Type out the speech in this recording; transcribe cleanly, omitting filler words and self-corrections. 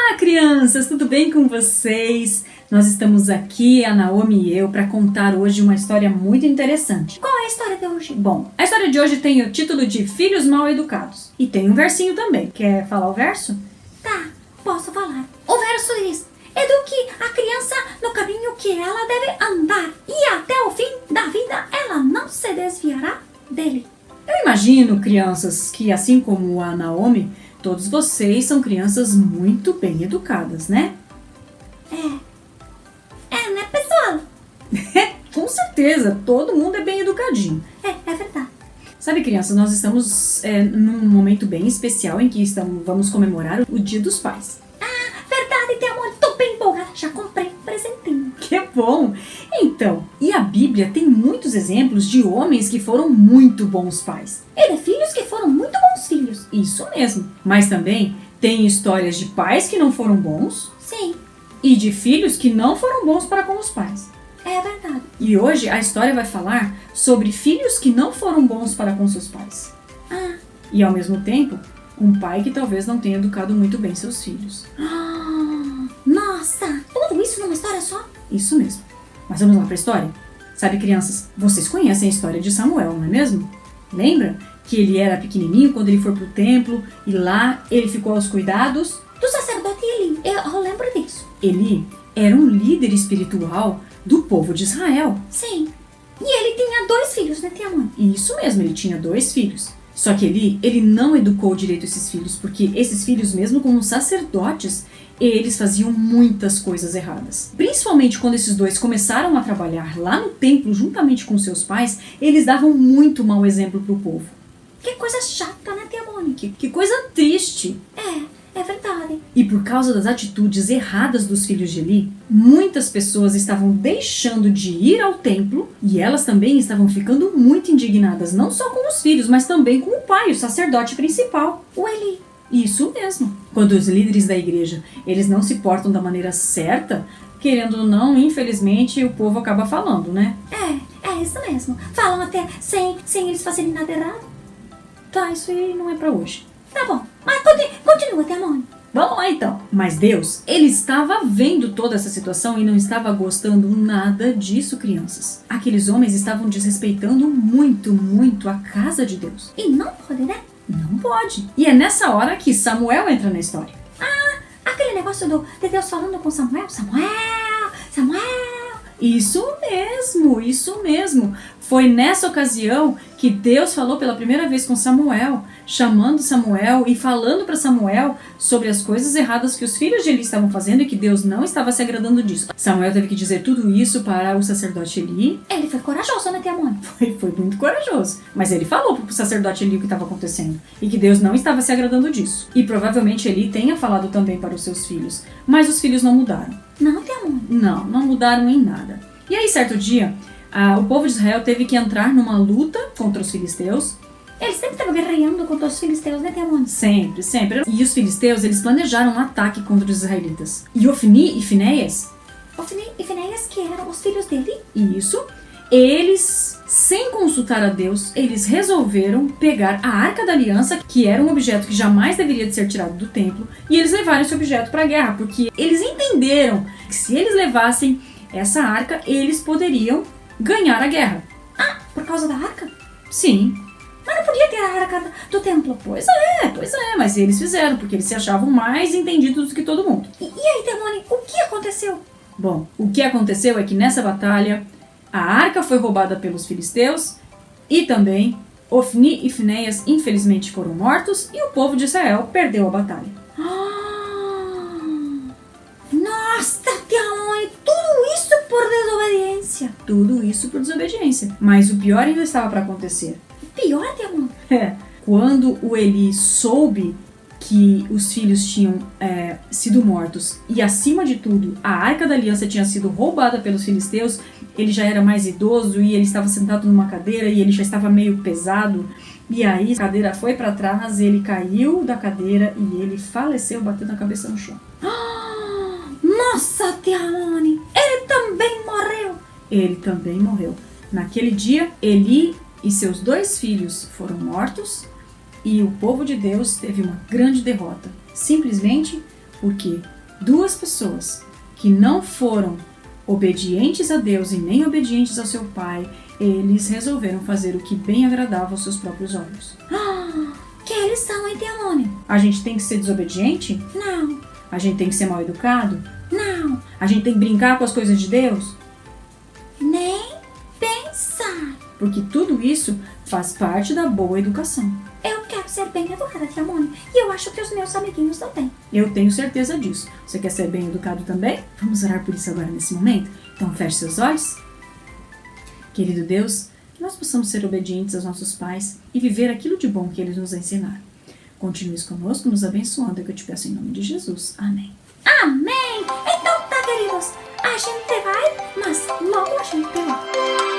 Olá, crianças! Tudo bem com vocês? Nós estamos aqui, a Naomi e eu, para contar hoje uma história muito interessante. Qual é a história de hoje? Bom, a história de hoje tem o título de Filhos Mal Educados. E tem um versinho também. Quer falar o verso? Tá, posso falar. O verso diz: eduque a criança no caminho que ela deve andar, e até o fim da vida ela não se desviará dele. Eu imagino, crianças, que assim como a Naomi, todos vocês são crianças muito bem educadas, né? Né, pessoal? Com certeza, todo mundo é bem educadinho. É verdade. Sabe, crianças, nós estamos num momento bem especial em que vamos comemorar o Dia dos Pais. Verdade, teu amor, tô bem empolgada. Já comprei um presentinho. Que bom! Então, e a Bíblia tem muitos exemplos de homens que foram muito bons pais. E de filhos que foram muito bons filhos. Isso mesmo. Mas também tem histórias de pais que não foram bons Sim, e de filhos que não foram bons para com os pais. é verdade. E hoje a história vai falar sobre filhos que não foram bons para com seus pais. E ao mesmo tempo, um pai que talvez não tenha educado muito bem seus filhos. Nossa, tudo isso numa história só? Isso mesmo. Mas vamos lá para a história? Sabe, crianças, vocês conhecem a história de Samuel, não é mesmo? Lembra que ele era pequenininho quando ele foi pro templo e lá ele ficou aos cuidados? Do sacerdote Eli, eu lembro disso. Eli era um líder espiritual do povo de Israel. Sim. E ele tinha 2 filhos, né, tia mãe? Isso mesmo, ele tinha 2 filhos. Só que ele não educou direito esses filhos, porque esses filhos, mesmo como sacerdotes, eles faziam muitas coisas erradas. Principalmente quando esses 2 começaram a trabalhar lá no templo juntamente com seus pais, eles davam muito mau exemplo pro povo. Que coisa chata, né, tia Mônica? Que coisa triste! É verdade. E por causa das atitudes erradas dos filhos de Eli, muitas pessoas estavam deixando de ir ao templo e elas também estavam ficando muito indignadas, não só com os filhos, mas também com o pai, o sacerdote principal. O Eli. Isso mesmo. Quando os líderes da igreja, eles não se portam da maneira certa, querendo ou não, infelizmente, o povo acaba falando, né? É isso mesmo. Falam até sem eles fazerem nada errado. Tá, isso aí não é pra hoje. Tá bom, mas continua, tia Mônica. Vamos lá então. Mas Deus, ele estava vendo toda essa situação e não estava gostando nada disso, crianças. Aqueles homens estavam desrespeitando muito, muito a casa de Deus. E não pode, né? Não pode. E é nessa hora que Samuel entra na história. Aquele negócio de Deus falando com Samuel. Samuel! Isso mesmo. Foi nessa ocasião que Deus falou pela primeira vez com Samuel, chamando Samuel e falando para Samuel sobre as coisas erradas que os filhos de Eli estavam fazendo e que Deus não estava se agradando disso. Samuel teve que dizer tudo isso para o sacerdote Eli. Ele foi corajoso, né, tia Mônica? Foi muito corajoso. Mas ele falou para o sacerdote Eli o que estava acontecendo e que Deus não estava se agradando disso. E provavelmente Eli tenha falado também para os seus filhos, mas os filhos não mudaram. Não, tia Mônica. Não mudaram em nada. E aí, certo dia, o povo de Israel teve que entrar numa luta contra os filisteus. Eles sempre estavam guerreando contra os filisteus, né, tia Mônica? Sempre. E os filisteus, eles planejaram um ataque contra os israelitas. E Ofni e Finéias, que eram os filhos dele? Eles, sem consultar a Deus, eles resolveram pegar a Arca da Aliança, que era um objeto que jamais deveria de ser tirado do templo, e eles levaram esse objeto para a guerra, porque eles entenderam que se eles levassem essa arca, eles poderiam ganhar a guerra. Por causa da arca? Sim. Mas não podia ter a arca do templo. Pois é, mas eles fizeram, porque eles se achavam mais entendidos do que todo mundo. E aí, tia Mônica, o que aconteceu? Bom, o que aconteceu é que nessa batalha, a arca foi roubada pelos filisteus e também Ofni e Finéias infelizmente foram mortos e o povo de Israel perdeu a batalha. Nossa, tia Mônica, tudo isso por desobediência. Tudo isso por desobediência. Mas o pior ainda estava para acontecer. Pior, tia Mônica? Quando o Eli soube que os filhos tinham sido mortos e, acima de tudo, a Arca da Aliança tinha sido roubada pelos filisteus, ele já era mais idoso e ele estava sentado numa cadeira e ele já estava meio pesado. E aí a cadeira foi para trás, ele caiu da cadeira e ele faleceu batendo a cabeça no chão. Nossa, tia Mônica, ele também morreu. Ele também morreu. Naquele dia, Eli e seus 2 filhos foram mortos e o povo de Deus teve uma grande derrota, simplesmente porque duas pessoas que não foram obedientes a Deus e nem obedientes ao seu pai, eles resolveram fazer o que bem agradava aos seus próprios olhos. Que eles são, hein, tia Mônica? A gente tem que ser desobediente? Não, A gente tem que ser mal educado? não, A gente tem que brincar com as coisas de Deus? nem pensar. Porque tudo isso faz parte da boa educação. Eu quero ser bem educada, tia Mônica. E eu acho que os meus amiguinhos também. Eu tenho certeza disso. Você quer ser bem educado também? Vamos orar por isso agora nesse momento? Então feche seus olhos. Querido Deus, que nós possamos ser obedientes aos nossos pais e viver aquilo de bom que eles nos ensinaram. Continue conosco, nos abençoando, é o que eu te peço em nome de Jesus. Amém. Amém! Então tá, queridos. A gente vai, mas logo a gente vai.